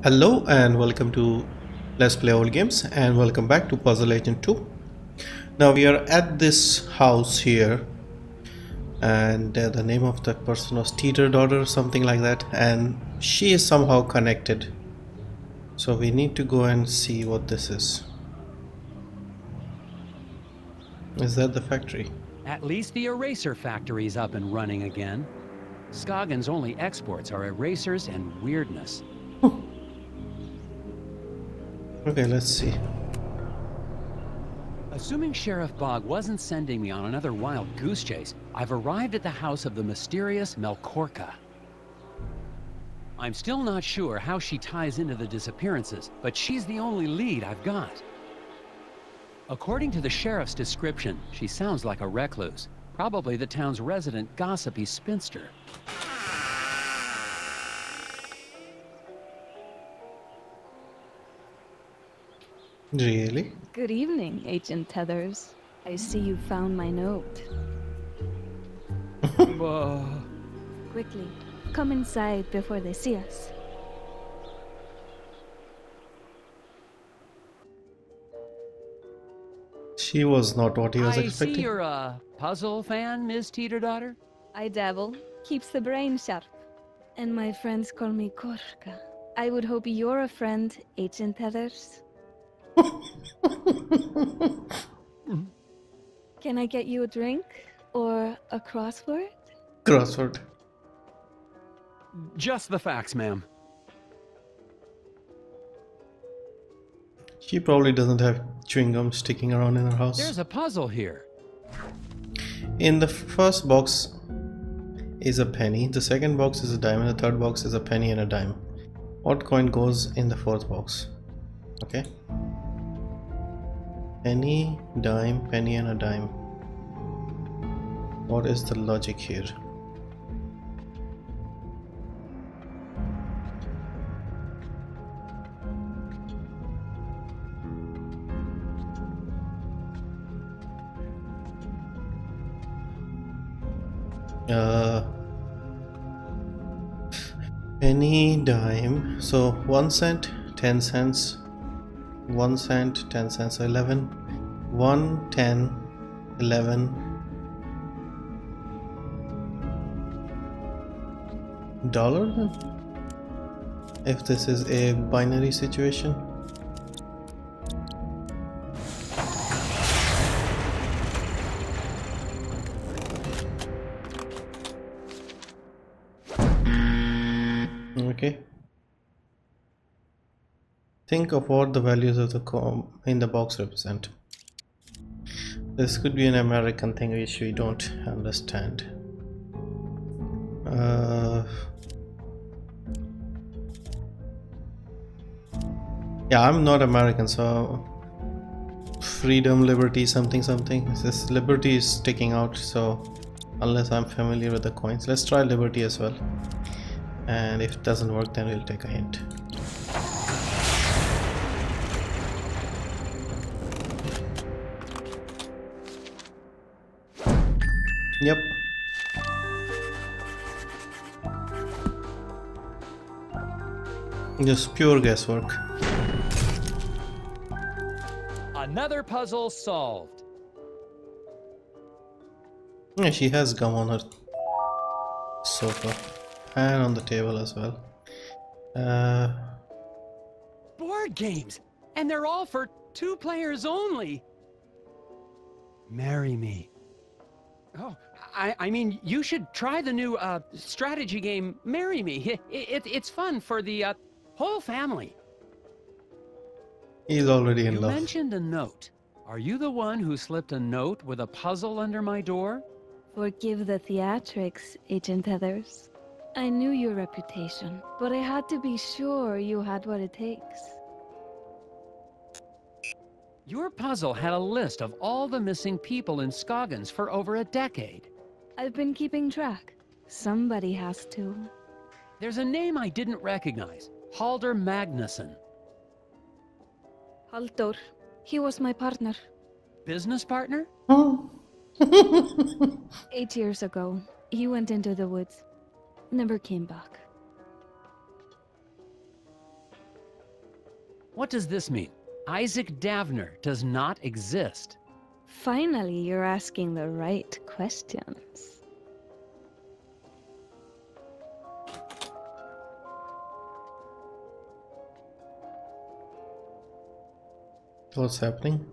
Hello and welcome to Let's Play Old Games and welcome back to Puzzle Agent 2. Now we are at this house here and the name of that person was Teeter daughter or something like that, and she is somehow connected. So we need to go and see what this is. Is that the factory? At least the eraser factory's up and running again. Scoggins' only exports are erasers and weirdness. Okay, let's see. Assuming Sheriff Bog wasn't sending me on another wild goose chase, I've arrived at the house of the mysterious Korka. I'm still not sure how she ties into the disappearances, but she's the only lead I've got. According to the sheriff's description, she sounds like a recluse, probably the town's resident gossipy spinster. Really? Good evening, Agent Tethers. I see you found my note. Quickly, come inside before they see us. She was not what he was expecting. I see you're a puzzle fan, Miss Teeter daughter. I dabble. Keeps the brain sharp. And my friends call me Korka. I would hope you're a friend, Agent Tethers. Can I get you a drink? Or a crossword? Crossword. Just the facts, ma'am. She probably doesn't have chewing gum sticking around in her house. There's a puzzle here. In the first box is a penny, the second box is a dime, and the third box is a penny and a dime. What coin goes in the fourth box? Okay. Penny, dime, penny and a dime. What is the logic here? Penny, dime, so 1 cent, 10 cents, 1 cent, 10 cents, 11, 1, 10, 11, dollar, if this is a binary situation. Okay. Think of what the values of the in the box represent. This could be an American thing which we don't understand. Yeah, I'm not American, so freedom, liberty, something something. This liberty is sticking out, so unless I'm familiar with the coins, let's try liberty as well. And if it doesn't work, then we'll take a hint. Yep. Just pure guesswork. Another puzzle solved. Yeah, she has gum on her sofa and on the table as well. Board games, and they're all for 2 players only. Marry me. Oh, I mean, you should try the new strategy game, Marry Me. It's fun for the whole family. He's already in love. You mentioned a note. Are you the one who slipped a note with a puzzle under my door? Forgive the theatrics, Agent Tethers. I knew your reputation, but I had to be sure you had what it takes. Your puzzle had a list of all the missing people in Scoggins for over a decade. I've been keeping track. Somebody has to. There's a name I didn't recognize. Halder Magnuson. Halldór. He was my partner. Business partner? Oh. 8 years ago, he went into the woods. Never came back. What does this mean? Issac Davner does not exist. Finally, you're asking the right questions. What's happening?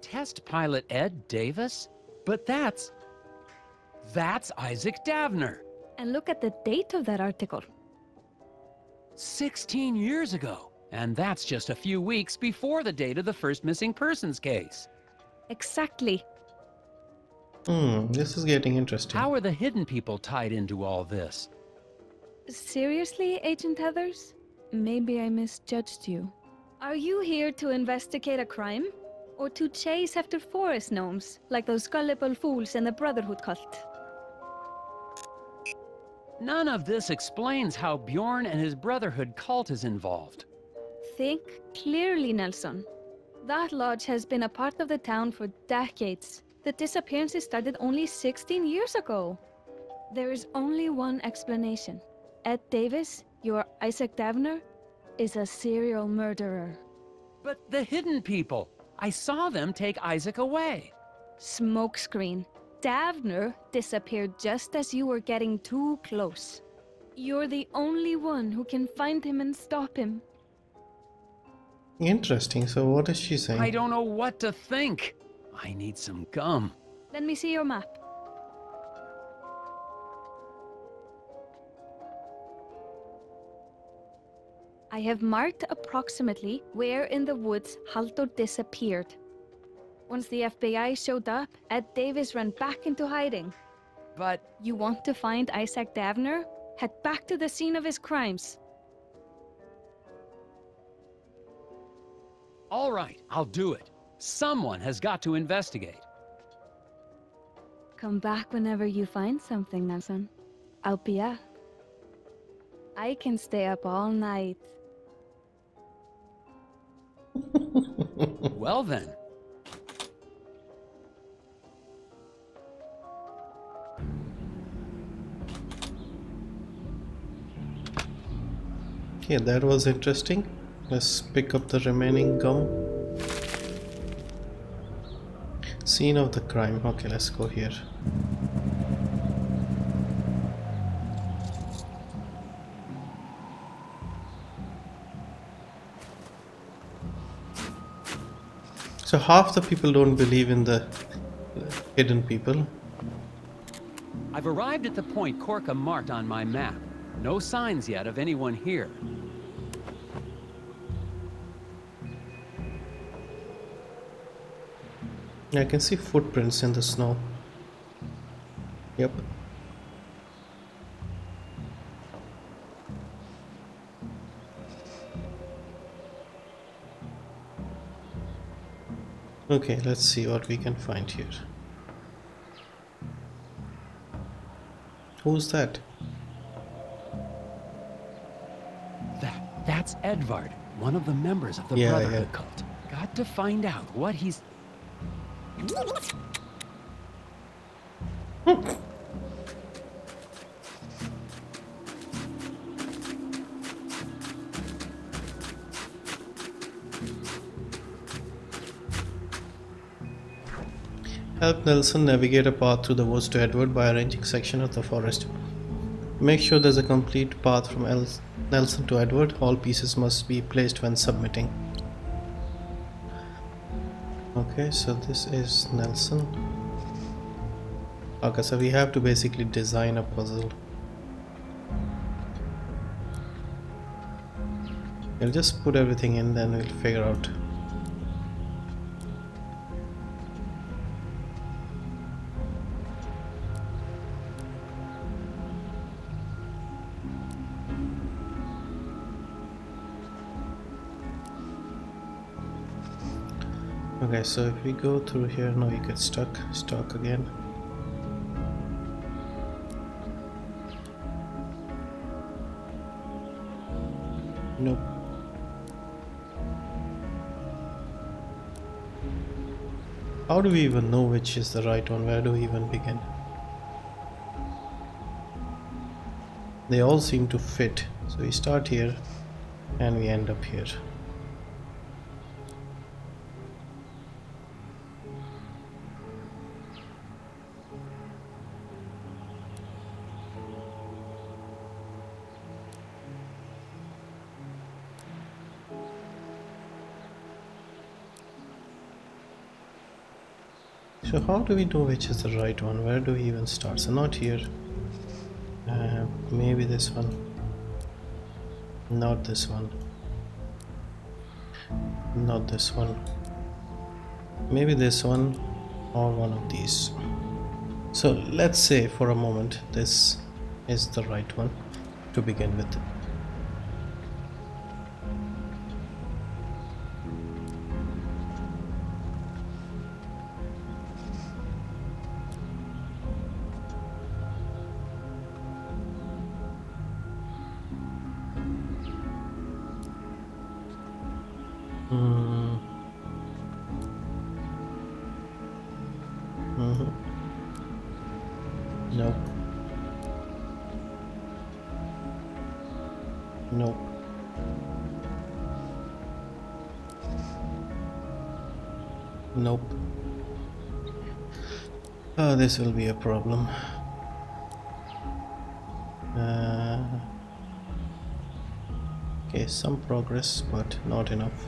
Test pilot Ed Davis? But that's Issac Davner. And look at the date of that article. 16 years ago. And that's just a few weeks before the date of the first missing persons case. Exactly. This is getting interesting. How are the hidden people tied into all this? Seriously, Agent Tethers? Maybe I misjudged you. Are you here to investigate a crime? Or to chase after forest gnomes, like those gullible fools in the Brotherhood cult? None of this explains how Bjorn and his Brotherhood cult is involved. Think clearly, Nelson. That lodge has been a part of the town for decades. The disappearances started only 16 years ago. There is only one explanation. Ed Davis, your Issac Davner, is a serial murderer. But the hidden people! I saw them take Issac away. Smokescreen. Davner disappeared just as you were getting too close. You're the only one who can find him and stop him. Interesting. So what is she saying? I don't know what to think. I need some gum. Let me see your map. I have marked approximately where in the woods Halldór disappeared. Once the FBI showed up, Ed Davis ran back into hiding. But You want to find Issac Davner? Head back to the scene of his crimes. all right, I'll do it. Someone has got to investigate. Come back whenever you find something, Nelson. I'll be up. I can stay up all night. Well then. Okay, that was interesting. Let's pick up the remaining gum. Scene of the crime. Okay, let's go here. So half the people don't believe in the hidden people. I've arrived at the point Korka marked on my map. No signs yet of anyone here. I can see footprints in the snow. Yep. Okay, let's see what we can find here. Who's that? That's Edvard, one of the members of the Brotherhood cult. Got to find out what he's... Help Nelson navigate a path through the woods to Edward by arranging section of the forest. Make sure there's a complete path from Nelson to Edward. All pieces must be placed when submitting. Okay, so this is Nelson. Okay, so we have to basically design a puzzle. We'll just put everything in, then we'll figure out. Okay, so if we go through here, now you get stuck again. Nope. How do we even know which is the right one? Where do we even begin? They all seem to fit. So we start here and we end up here. So how do we know which is the right one? Where do we even start? So not here. Maybe this one. Not this one. Not this one. Maybe this one or one of these. So let's say for a moment this is the right one to begin with. Nope. Nope. Nope. Oh, this will be a problem. Okay, some progress, but not enough.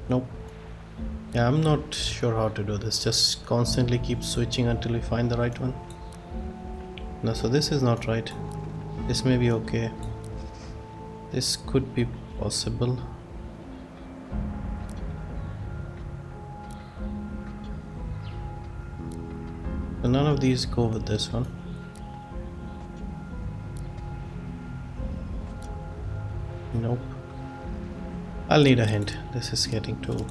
Nope. Yeah, I'm not sure how to do this. Just constantly keep switching until we find the right one. No, so this is not right. This may be okay. This could be possible. So none of these go with this one. Nope. I'll need a hint. This is getting too...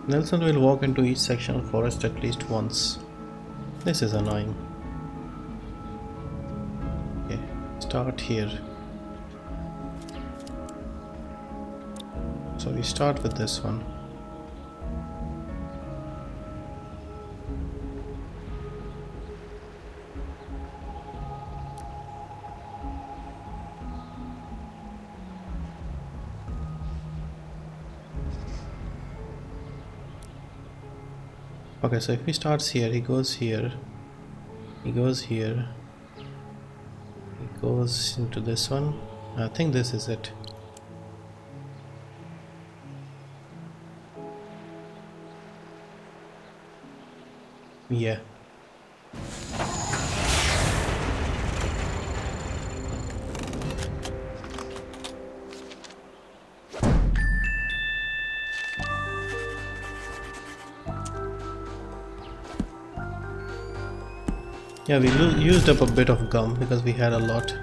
Nelson will walk into each section of forest at least once. This is annoying. Okay, start here. So we start with this one. Okay, so if he starts here, he goes here, he goes here, he goes into this one. I think this is it. Yeah. Yeah, we used up a bit of gum because we had a lot.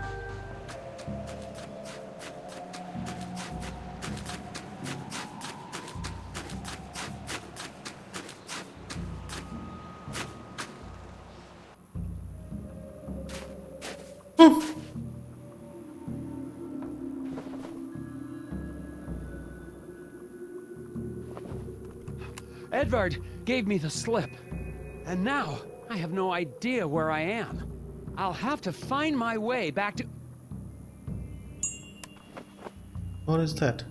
Edvard gave me the slip. And now, I have no idea where I am. I'll have to find my way back to... What is that?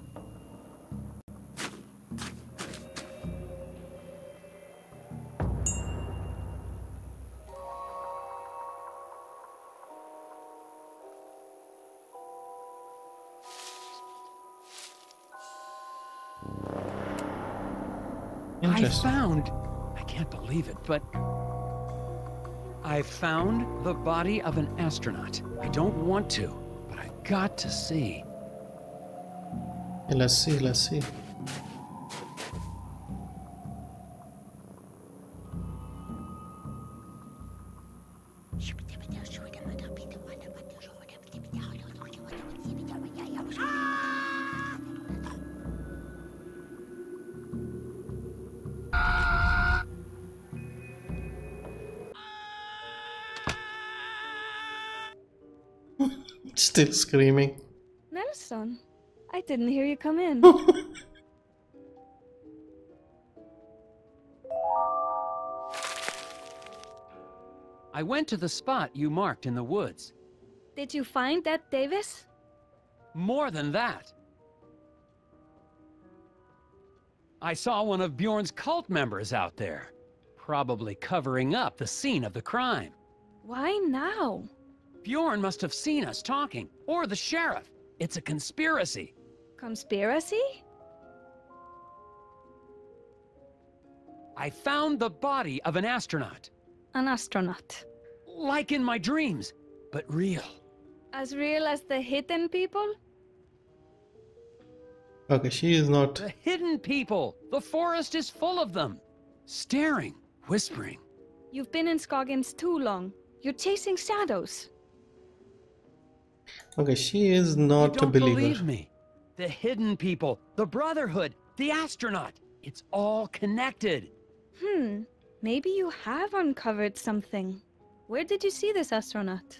Interesting. I can't believe it, but I found the body of an astronaut. I don't want to, but I got to see. Yeah, let's see, let's see. Still screaming. Nelson, I didn't hear you come in. I went to the spot you marked in the woods. Did you find that Davis? More than that. I saw one of Bjorn's cult members out there, probably covering up the scene of the crime. Why now? Bjorn must have seen us talking, or the sheriff. It's a conspiracy. Conspiracy? I found the body of an astronaut. An astronaut. Like in my dreams, but real. As real as the hidden people? Okay, she is not. The hidden people! The forest is full of them! Staring, whispering. You've been in Scoggins too long. You're chasing shadows. Okay, she is not You a don't believer. believe me. The hidden people, the Brotherhood, the astronaut. It's all connected. Maybe you have uncovered something. Where did you see this astronaut?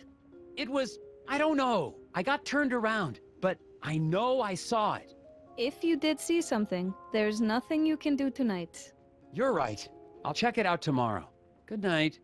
It was, I don't know. I got turned around, but I know I saw it. If you did see something, there's nothing you can do tonight. You're right. I'll check it out tomorrow. Good night.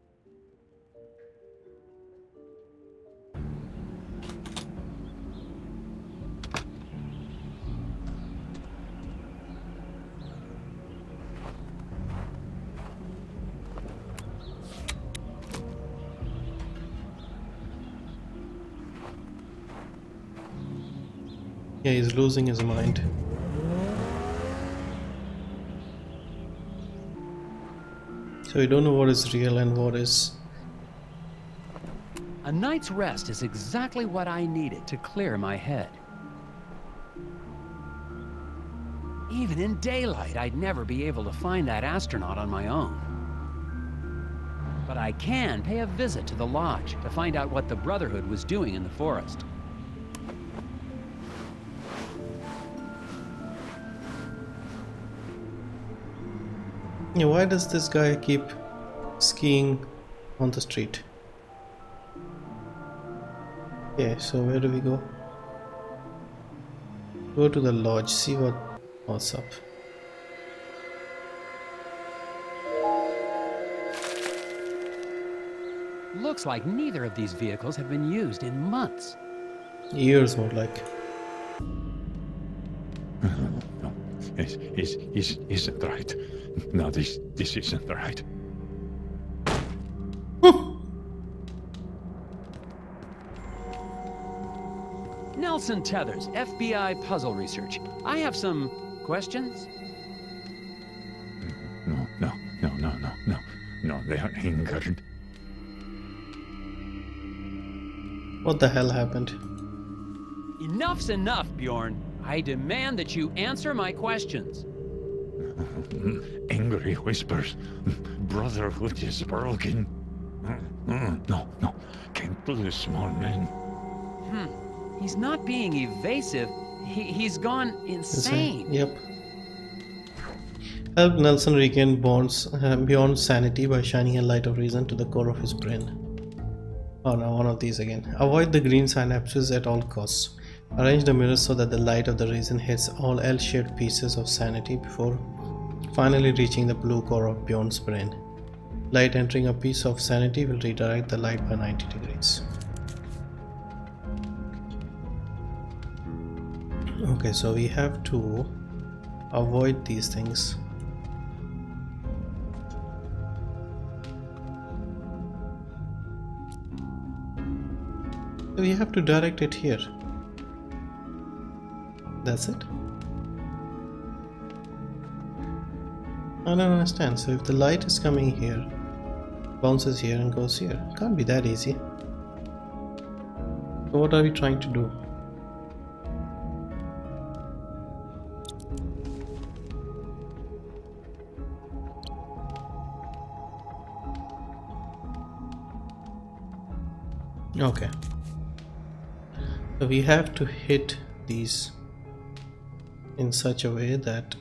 Yeah, he's losing his mind. So we don't know what is real and what is. A night's rest is exactly what I needed to clear my head. Even in daylight, I'd never be able to find that astronaut on my own. But I can pay a visit to the lodge to find out what the Brotherhood was doing in the forest. Yeah, why does this guy keep skiing on the street? Okay, so where do we go? Go to the lodge, see what's up. Looks like neither of these vehicles have been used in months. Years more like. No, isn't right. No, this isn't right. Nelson Tethers, FBI puzzle research. I have some questions. No, they are anchored. What the hell happened? Enough's enough, Bjorn. I demand that you answer my questions. Angry whispers. Brotherhood is broken. No, can't do this, small man. He's not being evasive. He's gone insane. Yep. Help Nelson regain beyond sanity by shining a light of reason to the core of his brain. Oh no, one of these again. Avoid the green synapses at all costs. Arrange the mirrors so that the light of the reason hits all L-shaped pieces of sanity before finally reaching the blue core of Bjorn's brain. Light entering a piece of sanity will redirect the light by 90 degrees. Okay, so we have to avoid these things. We have to direct it here. That's it? I don't understand. So if the light is coming here, bounces here and goes here, can't be that easy. So what are we trying to do? Okay. So we have to hit these in such a way that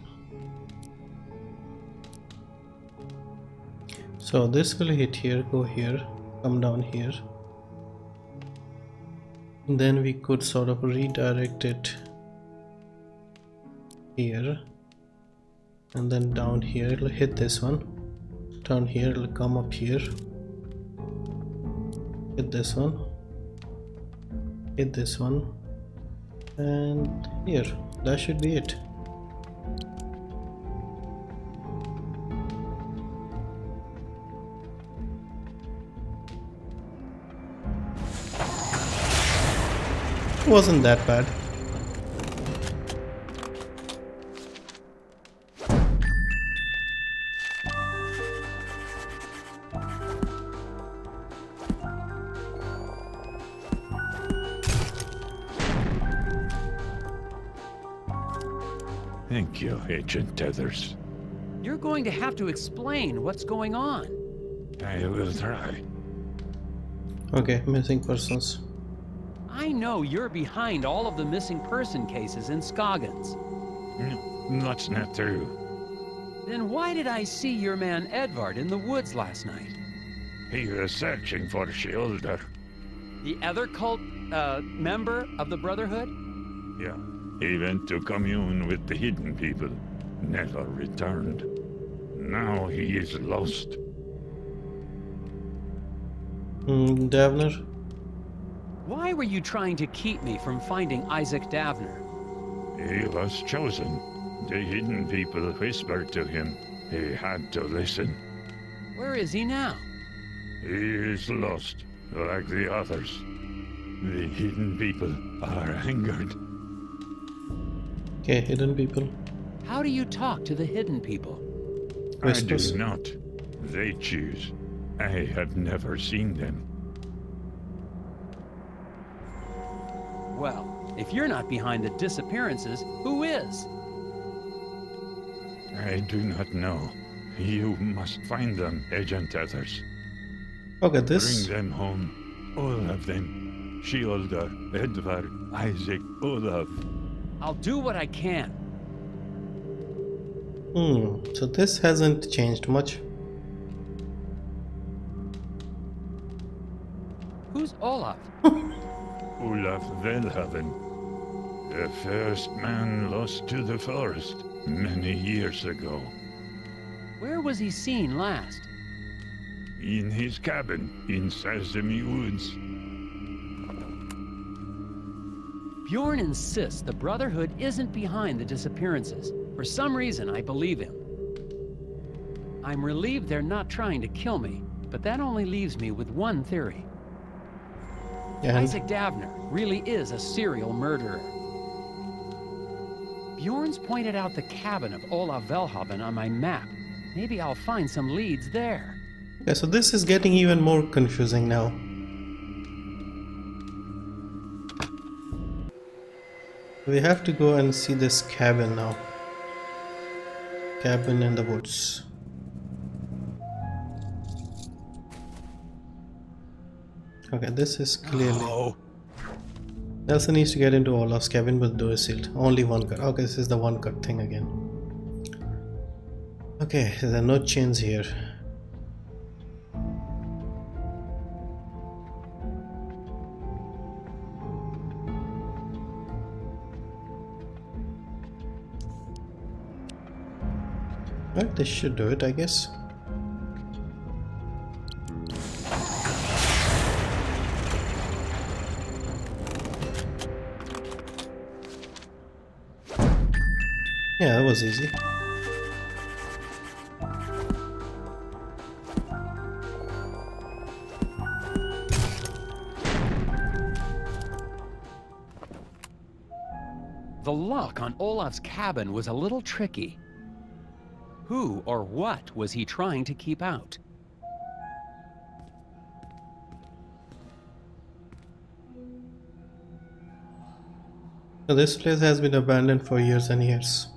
so this will hit here, go here, come down here, Then we could sort of redirect it here, and then down here it'll hit this one. Down here it'll come up here, hit this one, hit this one, and here. That should be it. Wasn't that bad. Thank you, Agent Tethers. You're going to have to explain what's going on. I will try. Okay, missing persons. I know you're behind all of the missing person cases in Scoggins. No, that's not true. Then why did I see your man Edvard in the woods last night? He was searching for Shoulder. The other cult, member of the Brotherhood? Yeah, he went to commune with the hidden people. Never returned. Now he is lost. Davner? Why were you trying to keep me from finding Issac Davner? He was chosen. The hidden people whispered to him. He had to listen. Where is he now? He is lost, like the others. The hidden people are angered. Okay, hidden people. How do you talk to the hidden people? Whispers. I do not. They choose. I have never seen them. Well, if you're not behind the disappearances, who is? I do not know. You must find them, Agent Tethers. Okay, this. Bring them home. All of them. Shoulder, Edvard, Isaac, Olaf. I'll do what I can. So this hasn't changed much. Who's Olaf? Olaf Velhaven. The first man lost to the forest many years ago. Where was he seen last? In his cabin in Sesame Woods. Bjorn insists the Brotherhood isn't behind the disappearances. For some reason, I believe him. I'm relieved they're not trying to kill me, but that only leaves me with one theory. And Issac Davner really is a serial murderer. Bjorn's pointed out the cabin of Olaf Velhaven on my map. Maybe I'll find some leads there. okay, so this is getting even more confusing now. We have to go and see this cabin now. Cabin in the woods. Okay, this is clearly. Oh, Nelson needs to get into Olaf's cabin with door sealed. Only one cut. Okay, this is the one cut thing again. Okay, there are no chains here. Right, this should do it, I guess. Yeah, that was easy. the lock on Olaf's cabin was a little tricky. Who or what was he trying to keep out? So this place has been abandoned for years and years.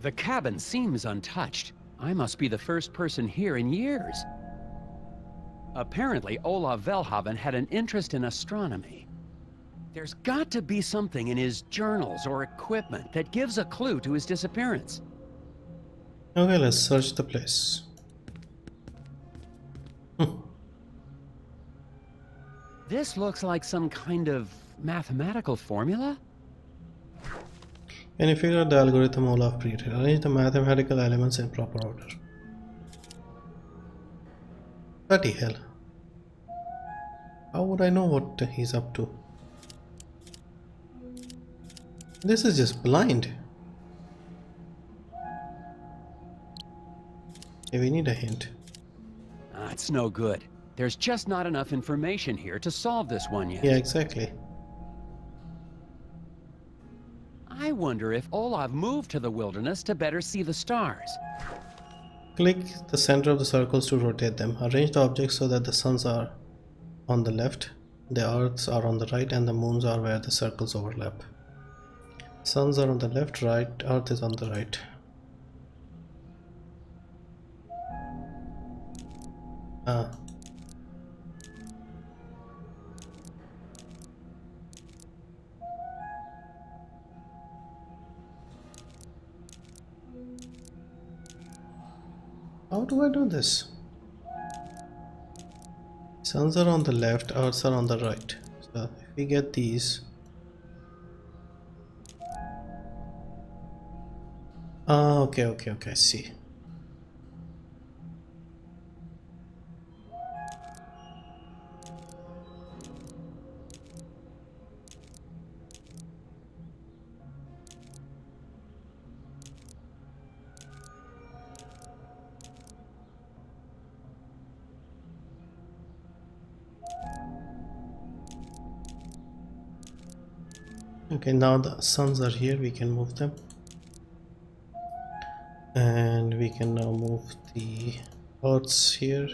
The cabin seems untouched. I must be the first person here in years. Apparently, Olaf Velhaven had an interest in astronomy. There's got to be something in his journals or equipment that gives a clue to his disappearance. Okay, let's search the place. This looks like some kind of mathematical formula? Can you figure out the algorithm Olaf created? Arrange the mathematical elements in proper order. Bloody hell. How would I know what he's up to? This is just blind. Okay, we need a hint. It's no good. There's just not enough information here to solve this one yet. Yeah, exactly. I wonder if Olaf moved to the wilderness to better see the stars. Click the center of the circles to rotate them. Arrange the objects so that the suns are on the left, the earths are on the right, and the moons are where the circles overlap. Suns are on the left, right, earth is on the right. How do I do this? Suns are on the left, earths are on the right. So if we get these, okay, I see. Okay, now the suns are here, we can move them. And we can now move the earths here.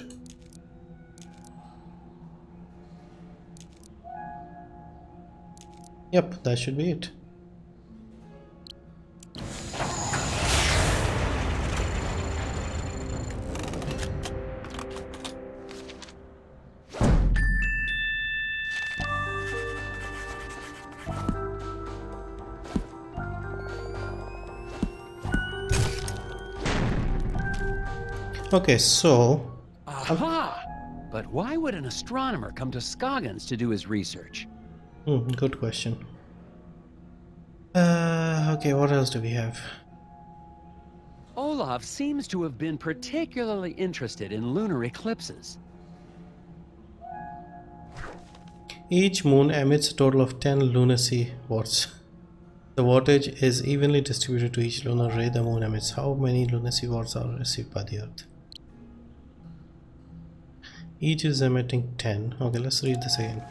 Yep, that should be it. Okay, so... Aha! But why would an astronomer come to Scoggins to do his research? Good question. Okay, what else do we have? Olaf seems to have been particularly interested in lunar eclipses. Each moon emits a total of 10 lunacy watts. The wattage is evenly distributed to each lunar ray the moon emits. How many lunacy watts are received by the Earth? Each is emitting 10. Okay, let's read this again.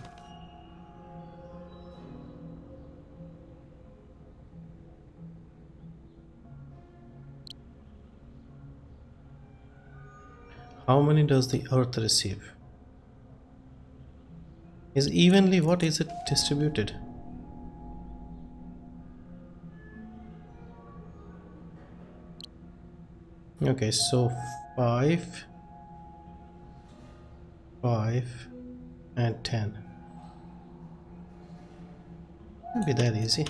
How many does the Earth receive? Is evenly, what is it distributed? Okay, so 5, and 10. Can't be that easy.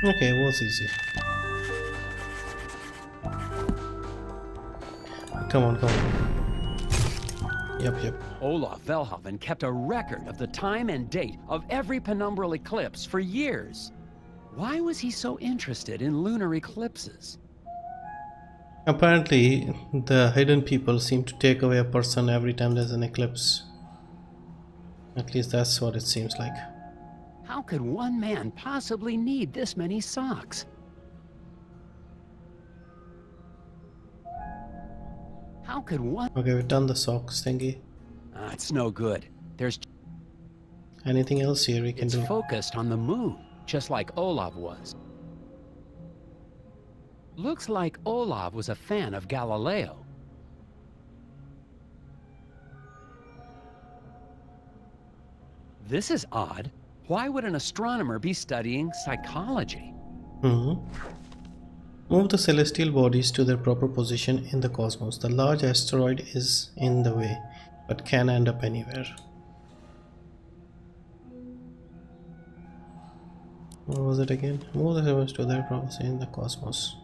Okay, it was easy. Come on. Yep. Olaf Velhaven kept a record of the time and date of every penumbral eclipse for years. Why was he so interested in lunar eclipses? Apparently, the hidden people seem to take away a person every time there's an eclipse. At least that's what it seems like. How could one man possibly need this many socks? How could one... Okay, we've done the socks thingy. It's no good. There's... Anything else here we can do? It's focused on the moon, just like Olaf was. Looks like Olaf was a fan of Galileo. This is odd. Why would an astronomer be studying psychology? Move the celestial bodies to their proper position in the cosmos. The large asteroid is in the way, but can end up anywhere. What was it again? Move the servers to their prophecy in the cosmos.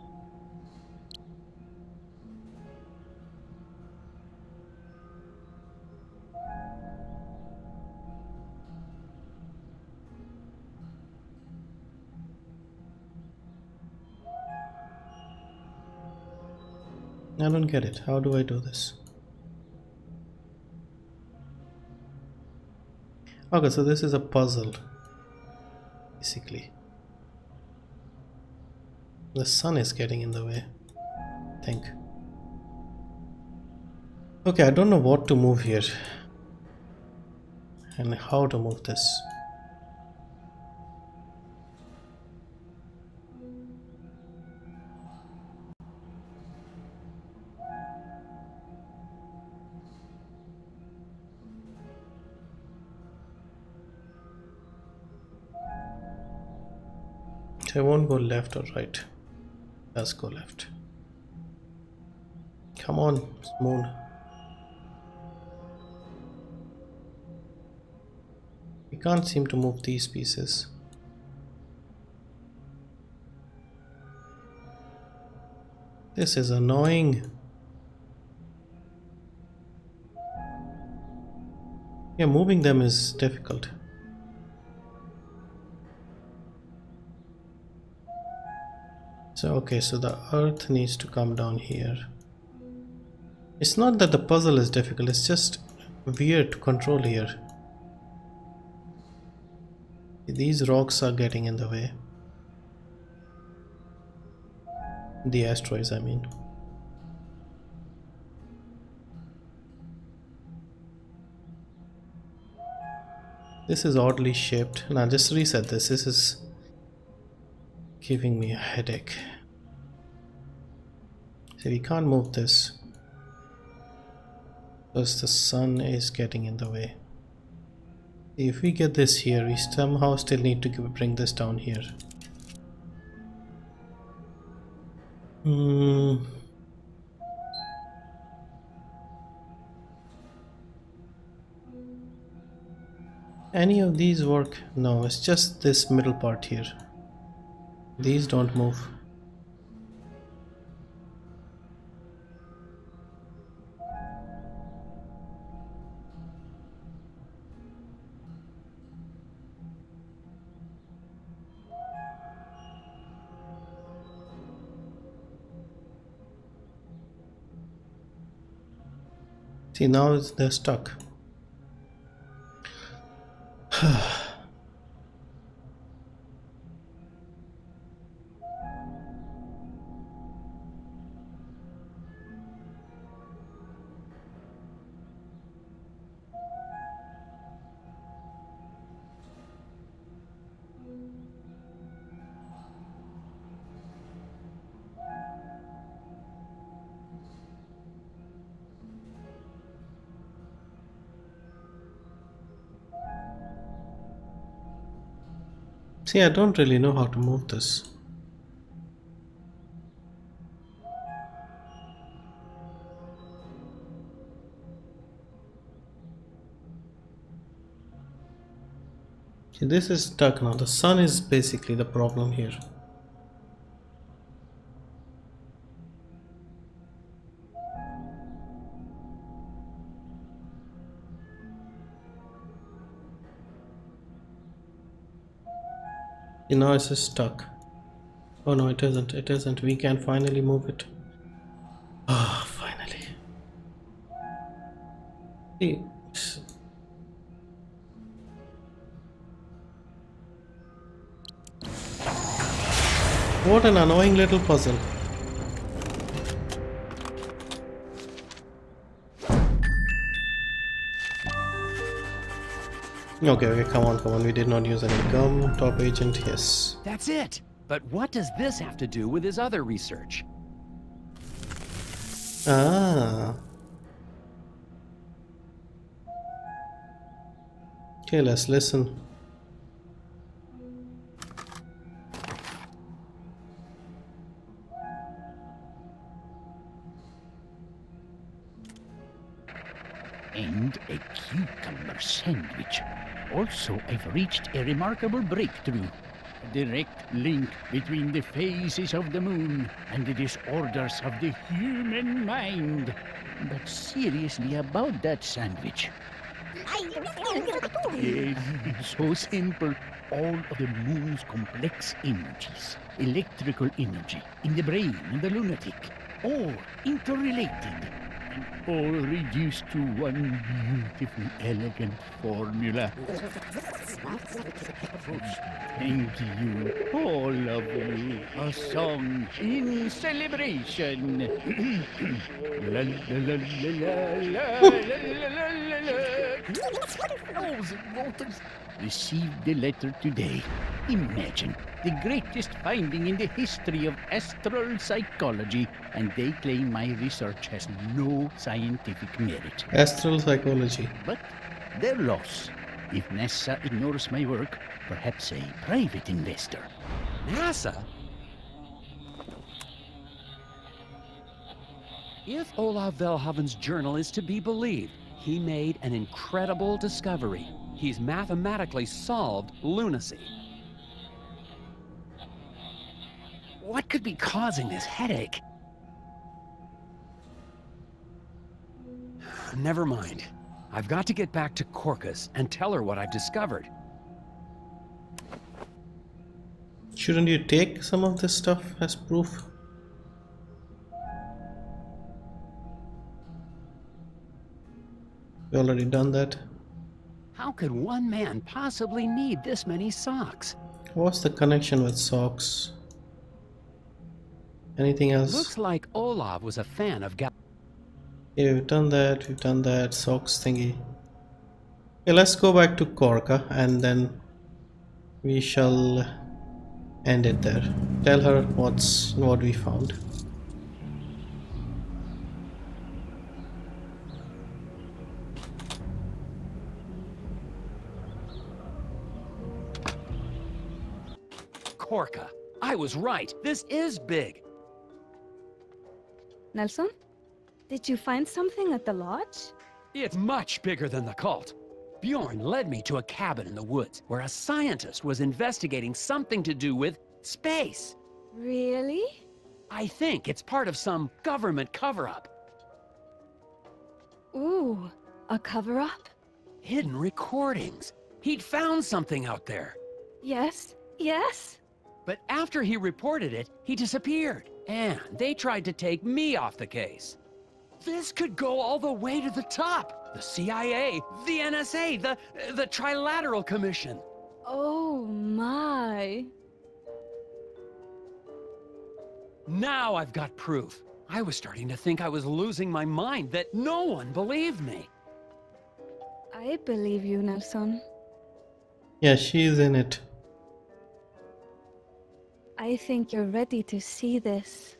I don't get it. How do I do this? Okay, so this is a puzzle. Basically. The sun is getting in the way, I think. Okay, I don't know what to move here. And how to move this. I won't go left or right. Let's go left. Come on, moon. We can't seem to move these pieces. This is annoying. Yeah, moving them is difficult. So okay, so the earth needs to come down here. It's not that the puzzle is difficult, it's just weird to control here. These rocks are getting in the way. The asteroids, I mean. This is oddly shaped. Now just reset this. This is giving me a headache. So we can't move this because the sun is getting in the way. If we get this here, we somehow still need to bring this down here. Any of these work? No, it's just this middle part here. These don't move. See, now they're stuck. See, I don't really know how to move this. See, this is stuck now. The sun is basically the problem here. Now it's stuck. Oh no, it isn't. It isn't. We can finally move it. Ah, finally. See. What an annoying little puzzle. Okay, come on. We did not use any gum. Top agent, yes. That's it. But what does this have to do with his other research? Ah. Okay, let's listen. And a cucumber sandwich. Also, I've reached a remarkable breakthrough. A direct link between the phases of the moon and the disorders of the human mind. But seriously about that sandwich. Yes, it's so simple. All of the moon's complex energies, electrical energy in the brain and the lunatic, all interrelated and all reduced to one beautifully elegant formula. Thank you, all of you. A song in celebration. La la la la la la la la la la. Received the letter today. Imagine, the greatest finding in the history of astral psychology, and they claim my research has no scientific merit. Astral psychology. But their loss. If NASA ignores my work, perhaps a private investor. NASA? If Olav Velhaven's journal is to be believed, he made an incredible discovery. He's mathematically solved lunacy. What could be causing this headache? Never mind. I've got to get back to Korka's and tell her what I've discovered. Shouldn't you take some of this stuff as proof? You already done that. How could one man possibly need this many socks? What's the connection with socks? Anything else? Looks like Olav was a fan of Yeah, we've done that, socks thingy. Okay, let's go back to Korka and then we shall end it there. Tell her what we found. Korka. I was right. This is big. Nelson? Did you find something at the lodge? It's much bigger than the cult. Bjorn led me to a cabin in the woods where a scientist was investigating something to do with space. Really? I think it's part of some government cover-up. Ooh, a cover-up? Hidden recordings. He'd found something out there. Yes, yes. But after he reported it, he disappeared. And they tried to take me off the case. This could go all the way to the top. The CIA, the NSA, the Trilateral Commission. Oh my. Now I've got proof. I was starting to think I was losing my mind, that no one believed me. I believe you, Nelson. Yeah, she's in it. I think you're ready to see this.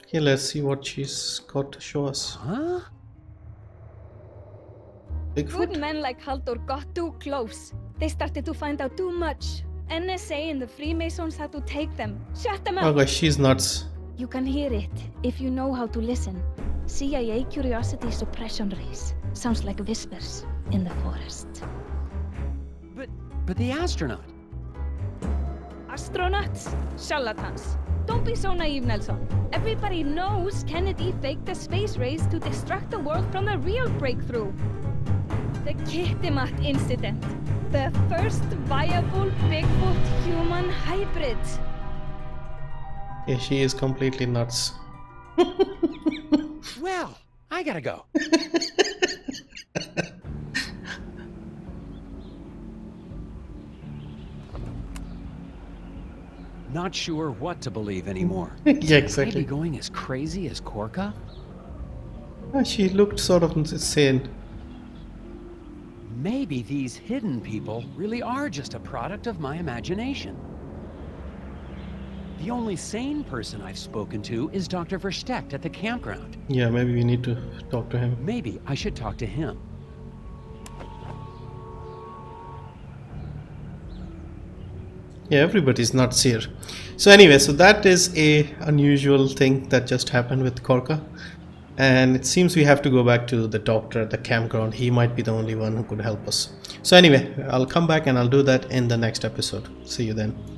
Okay, let's see what she's got to show us. Huh? Bigfoot? Good men like Haldur got too close. They started to find out too much. NSA and the Freemasons had to take them. Shut them Oh up! gosh, she's nuts. You can hear it if you know how to listen. CIA curiosity suppression rays. Sounds like whispers in the forest. But the astronaut. Astronauts? Charlatans. Don't be so naive, Nelson. Everybody knows Kennedy faked the space race to distract the world from the real breakthrough. The Kittimat incident. The first viable Bigfoot human hybrid. Yeah, she is completely nuts. Well, I gotta go. Not sure what to believe anymore. Yeah, Maybe exactly. going as crazy as Korka? She looked sort of insane. Maybe these hidden people really are just a product of my imagination. The only sane person I've spoken to is Dr. Verstecht at the campground. Yeah, maybe we need to talk to him. Maybe I should talk to him. Yeah, everybody's nuts here. So anyway, so that is a unusual thing that just happened with Korka. And it seems we have to go back to the doctor at the campground. He might be the only one who could help us. So anyway, I'll come back and I'll do that in the next episode. See you then.